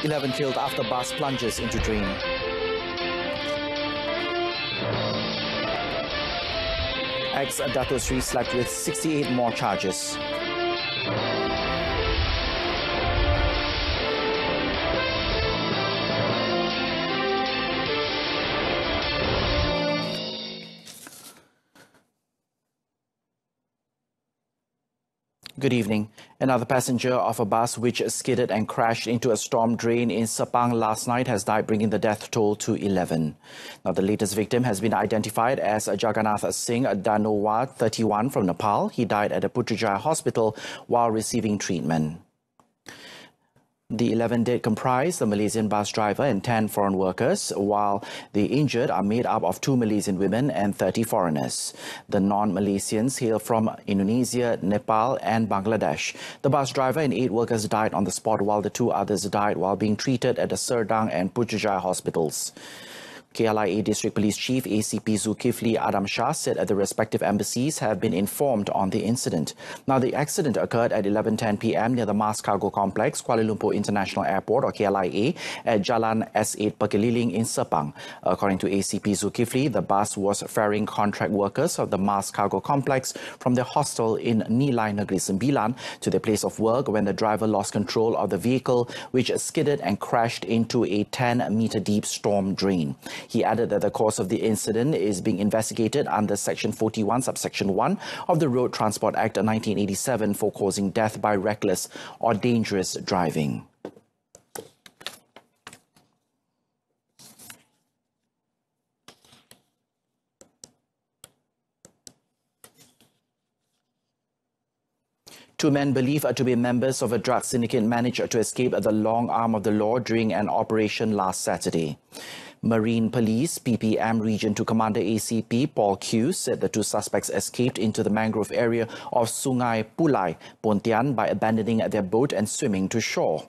11 killed after bus plunges into drain. Ex-Dato Sri slapped with 68 more charges. Good evening. Another passenger of a bus which skidded and crashed into a storm drain in Sepang last night has died, bringing the death toll to 11. Now, the latest victim has been identified as Jagannath Singh Danowa, 31, from Nepal. He died at a Putrajaya hospital while receiving treatment. The 11 dead comprise the Malaysian bus driver and 10 foreign workers, while the injured are made up of 2 Malaysian women and 30 foreigners. The non-Malaysians hail from Indonesia, Nepal and Bangladesh. The bus driver and 8 workers died on the spot, while the 2 others died while being treated at the Serdang and Putrajaya hospitals. KLIA District Police Chief ACP Zulkifli Adam Shah said that the respective embassies have been informed on the incident. Now, the accident occurred at 11:10 p.m. near the Mars Cargo Complex, Kuala Lumpur International Airport, or KLIA, at Jalan S8 Pekeliling in Sepang. According to ACP Zulkifli, the bus was ferrying contract workers of the Mars Cargo Complex from their hostel in Nilai Negeri Sembilan to their place of work when the driver lost control of the vehicle, which skidded and crashed into a 10-meter-deep storm drain. He added that the cause of the incident is being investigated under Section 41, Subsection 1 of the Road Transport Act of 1987 for causing death by reckless or dangerous driving. Two men believed to be members of a drug syndicate managed to escape the long arm of the law during an operation last Saturday. Marine Police PPM Region 2 Commander ACP Paul Q said the 2 suspects escaped into the mangrove area of Sungai Pulai, Pontian, by abandoning their boat and swimming to shore.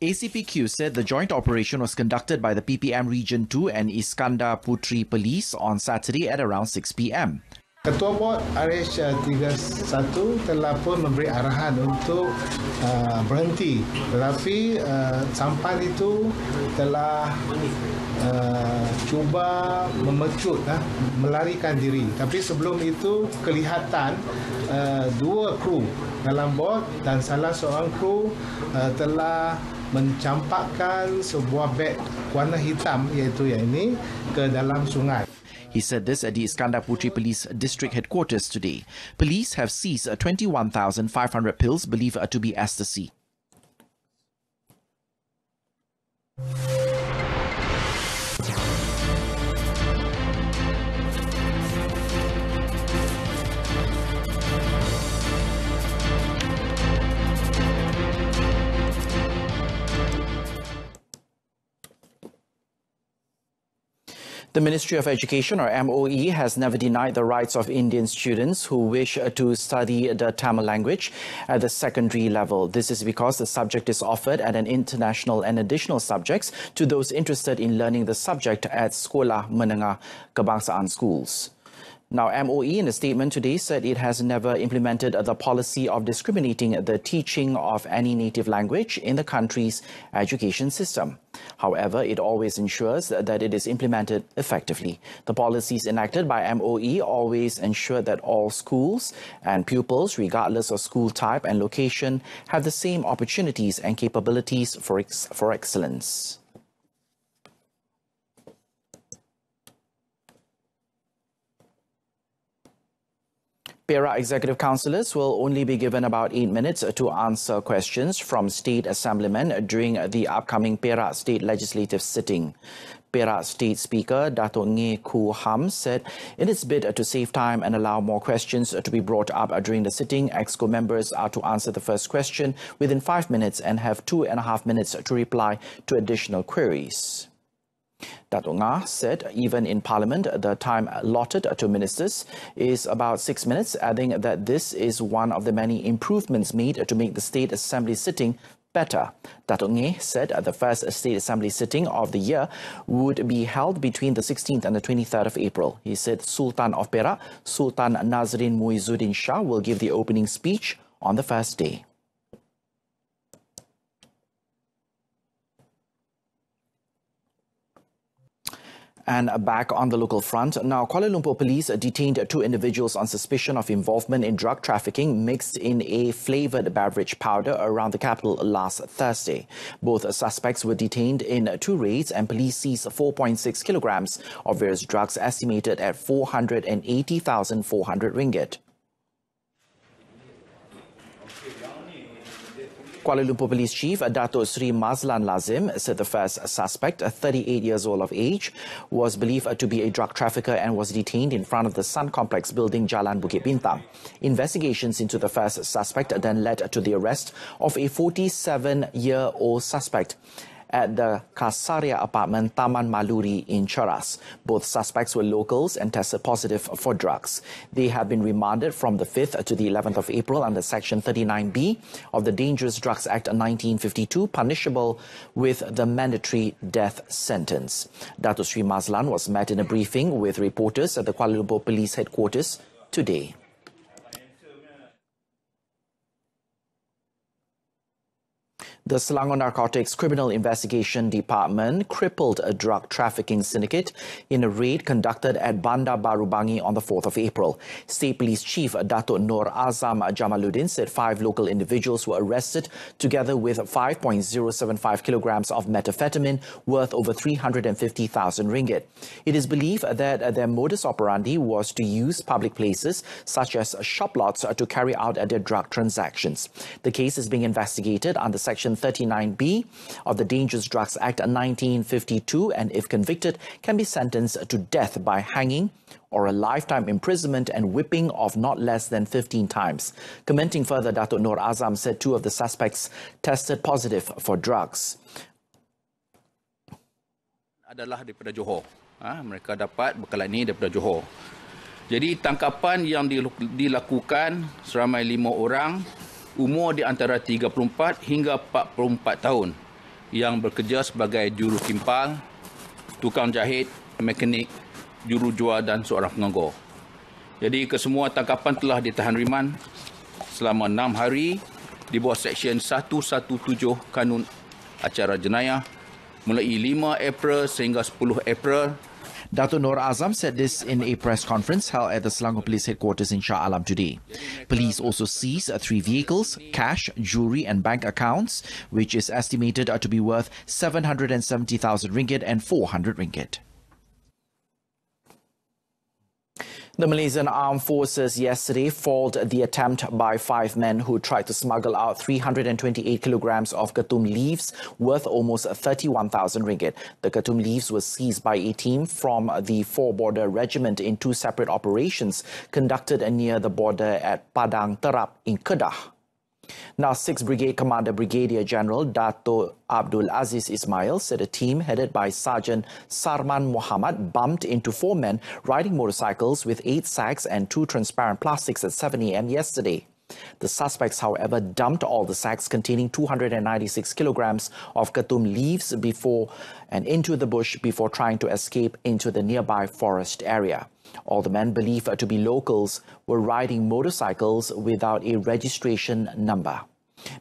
ACPQ said the joint operation was conducted by the PPM Region 2 and Iskandar Putri Police on Saturday at around 6 p.m. Ketua Bot RH31 telah pun memberi arahan untuk berhenti, tetapi sampan itu telah cuba memecut, melarikan diri. Tapi sebelum itu kelihatan 2 kru dalam bot dan salah seorang kru telah mencampakkan sebuah beg warna hitam, iaitu yang ini, ke dalam sungai. He said this at the Iskandar Putri Police District Headquarters today. Police have seized 21,500 pills believed to be ecstasy. The Ministry of Education, or MOE, has never denied the rights of Indian students who wish to study the Tamil language at the secondary level. This is because the subject is offered at an international and additional subjects to those interested in learning the subject at Sekolah Menengah Kebangsaan schools. Now, MOE in a statement today said it has never implemented the policy of discriminating the teaching of any native language in the country's education system. However, it always ensures that it is implemented effectively. The policies enacted by MOE always ensure that all schools and pupils, regardless of school type and location, have the same opportunities and capabilities for excellence. Perak Executive Councillors will only be given about 8 minutes to answer questions from State Assemblymen during the upcoming Perak State Legislative sitting. Perak State Speaker Dato' Ngee Koo Ham said in its bid to save time and allow more questions to be brought up during the sitting, EXCO members are to answer the first question within 5 minutes and have 2.5 minutes to reply to additional queries. Dato' Ngah said even in Parliament, the time allotted to ministers is about 6 minutes, adding that this is one of the many improvements made to make the State Assembly sitting better. Dato' Ngeh said the first State Assembly sitting of the year would be held between the 16th and the 23rd of April. He said Sultan of Perak, Sultan Nazrin Muizuddin Shah, will give the opening speech on the first day. And back on the local front, now Kuala Lumpur police detained 2 individuals on suspicion of involvement in drug trafficking mixed in a flavoured beverage powder around the capital last Thursday. Both suspects were detained in 2 raids and police seized 4.6 kilograms of various drugs estimated at 480,400 ringgit. Kuala Lumpur Police Chief Dato' Sri Mazlan Lazim said the first suspect, 38 years old of age, was believed to be a drug trafficker and was detained in front of the Sun Complex building Jalan Bukit Bintang. Investigations into the first suspect then led to the arrest of a 47-year-old suspect at the Kasaria apartment Taman Maluri in Cheras. Both suspects were locals and tested positive for drugs. They have been remanded from the 5th to the 11th of April under Section 39B of the Dangerous Drugs Act 1952, punishable with the mandatory death sentence. Dato' Sri Mazlan was met in a briefing with reporters at the Kuala Lumpur Police Headquarters today. The Selangor Narcotics Criminal Investigation Department crippled a drug trafficking syndicate in a raid conducted at Bandar Baru Bangi on the 4th of April. State Police Chief Dato' Nur Azam Jamaluddin said 5 local individuals were arrested together with 5.075 kilograms of methamphetamine worth over 350,000 ringgit. It is believed that their modus operandi was to use public places such as shop lots to carry out their drug transactions. The case is being investigated under Section 39B of the Dangerous Drugs Act 1952 and, if convicted, can be sentenced to death by hanging or a lifetime imprisonment and whipping of not less than 15 times. Commenting further, Dato' Nur Azam said 2 of the suspects tested positive for drugs. Adalah daripada Johor. Mereka dapat bekalan ini daripada Johor. Jadi tangkapan yang dilakukan seramai 5 orang, umur di antara 34 hingga 44 tahun, yang bekerja sebagai juru kimpal, tukang jahit, mekanik, juru jual dan seorang penganggur. Jadi kesemua tangkapan telah ditahan riman selama 6 hari di bawah Seksyen 117 Kanun Acara Jenayah mulai 5 April sehingga 10 April. Dato' Nur Azam said this in a press conference held at the Selangor Police Headquarters in Shah Alam today. Police also seized 3 vehicles, cash, jewellery and bank accounts, which is estimated to be worth 770,000 ringgit and 400 ringgit. The Malaysian Armed Forces yesterday foiled the attempt by 5 men who tried to smuggle out 328 kilograms of Ketum leaves worth almost 31,000 ringgit. The Ketum leaves were seized by a team from the 4 Border Regiment in 2 separate operations conducted near the border at Padang Terap in Kedah. Now, 6th Brigade Commander Brigadier General Dato' Abdul Aziz Ismail said a team headed by Sergeant Sarman Muhammad bumped into 4 men riding motorcycles with 8 sacks and 2 transparent plastics at 7 a.m. yesterday. The suspects, however, dumped all the sacks containing 296 kilograms of Ketum leaves into the bush before trying to escape into the nearby forest area. All the men, believed to be locals, were riding motorcycles without a registration number.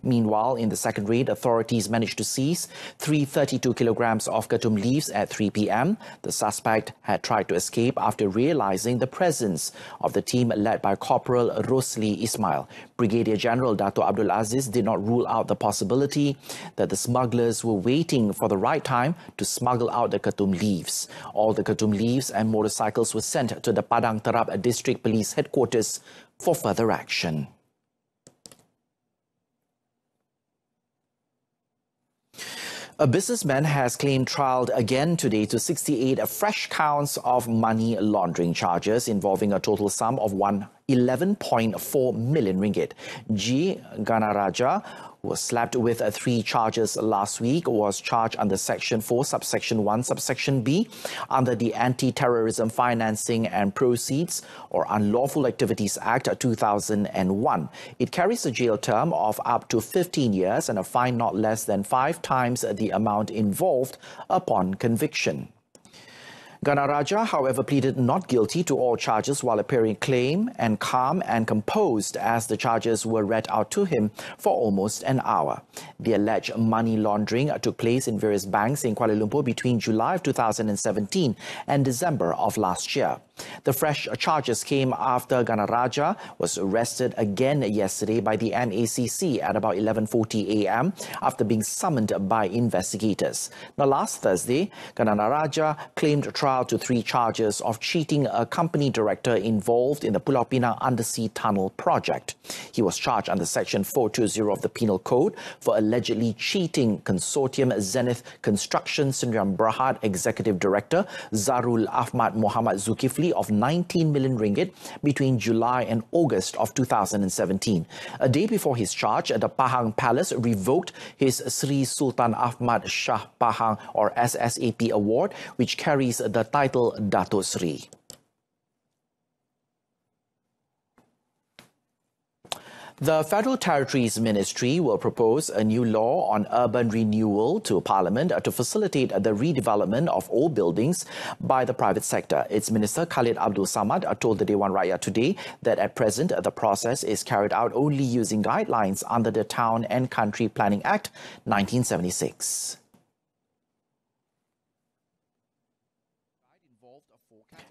Meanwhile, in the second raid, authorities managed to seize 332 kilograms of Ketum leaves at 3 p.m. The suspect had tried to escape after realizing the presence of the team led by Corporal Rosli Ismail. Brigadier General Dato' Abdul Aziz did not rule out the possibility that the smugglers were waiting for the right time to smuggle out the Ketum leaves. All the Ketum leaves and motorcycles were sent to the Padang Terap District Police Headquarters for further action. A businessman has claimed trial again today to 68 fresh counts of money laundering charges involving a total sum of 11.4 million ringgit. G. Ganaraja was slapped with 3 charges last week, was charged under Section 4, Subsection 1, Subsection B, under the Anti-Terrorism Financing and Proceeds or Unlawful Activities Act 2001. It carries a jail term of up to 15 years and a fine not less than 5 times the amount involved upon conviction. Ganaraja, however, pleaded not guilty to all charges while appearing calm and composed as the charges were read out to him for almost an hour. The alleged money laundering took place in various banks in Kuala Lumpur between July of 2017 and December of last year. The fresh charges came after Ganaraja was arrested again yesterday by the NACC at about 11:40 a.m. after being summoned by investigators. Now, last Thursday, Ganaraja claimed trial to 3 charges of cheating a company director involved in the Pulau Pinang undersea tunnel project. He was charged under Section 420 of the Penal Code for allegedly cheating Consortium Zenith Construction Sdn Bhd Executive Director Zarul Ahmad Muhammad Zulkifli of 19 million ringgit between July and August of 2017. A day before his charge, the Pahang Palace revoked his Sri Sultan Ahmad Shah Pahang or SSAP award, which carries the title Dato Sri. The Federal Territories Ministry will propose a new law on urban renewal to Parliament to facilitate the redevelopment of old buildings by the private sector. Its Minister Khalid Abdul Samad told the Dewan Rakyat today that at present the process is carried out only using guidelines under the Town and Country Planning Act 1976.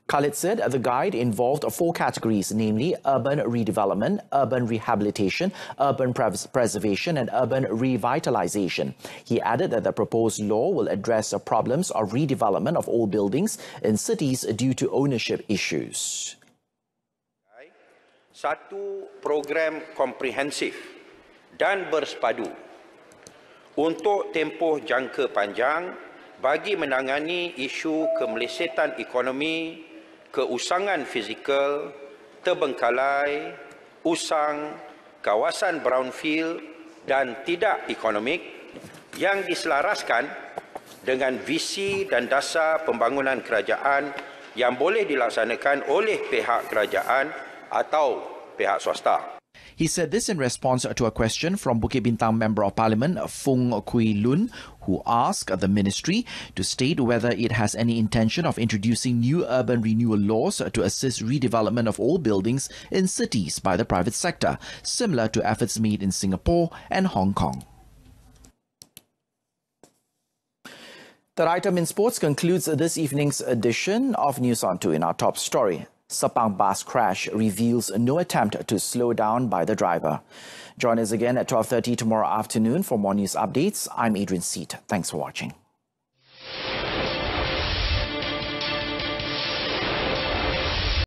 Khalid said the guide involved 4 categories, namely urban redevelopment, urban rehabilitation, urban preservation and urban revitalization. He added that the proposed law will address the problems of redevelopment of old buildings in cities due to ownership issues. Satu program komprehensif dan bersepadu untuk tempoh jangka panjang bagi menangani isu kemelesetan ekonomi, keusangan fizikal, terbengkalai, usang, kawasan brownfield dan tidak ekonomik yang diselaraskan dengan visi dan dasar pembangunan kerajaan yang boleh dilaksanakan oleh pihak kerajaan atau pihak swasta. He said this in response to a question from Bukit Bintang Member of Parliament Fung Kui Lun, who asked the ministry to state whether it has any intention of introducing new urban renewal laws to assist redevelopment of old buildings in cities by the private sector, similar to efforts made in Singapore and Hong Kong. That item in sports concludes this evening's edition of News on 2. In our top story, Sepang bus crash reveals no attempt to slow down by the driver. Join us again at 12:30 tomorrow afternoon for more news updates. I'm Adrian Seat. Thanks for watching.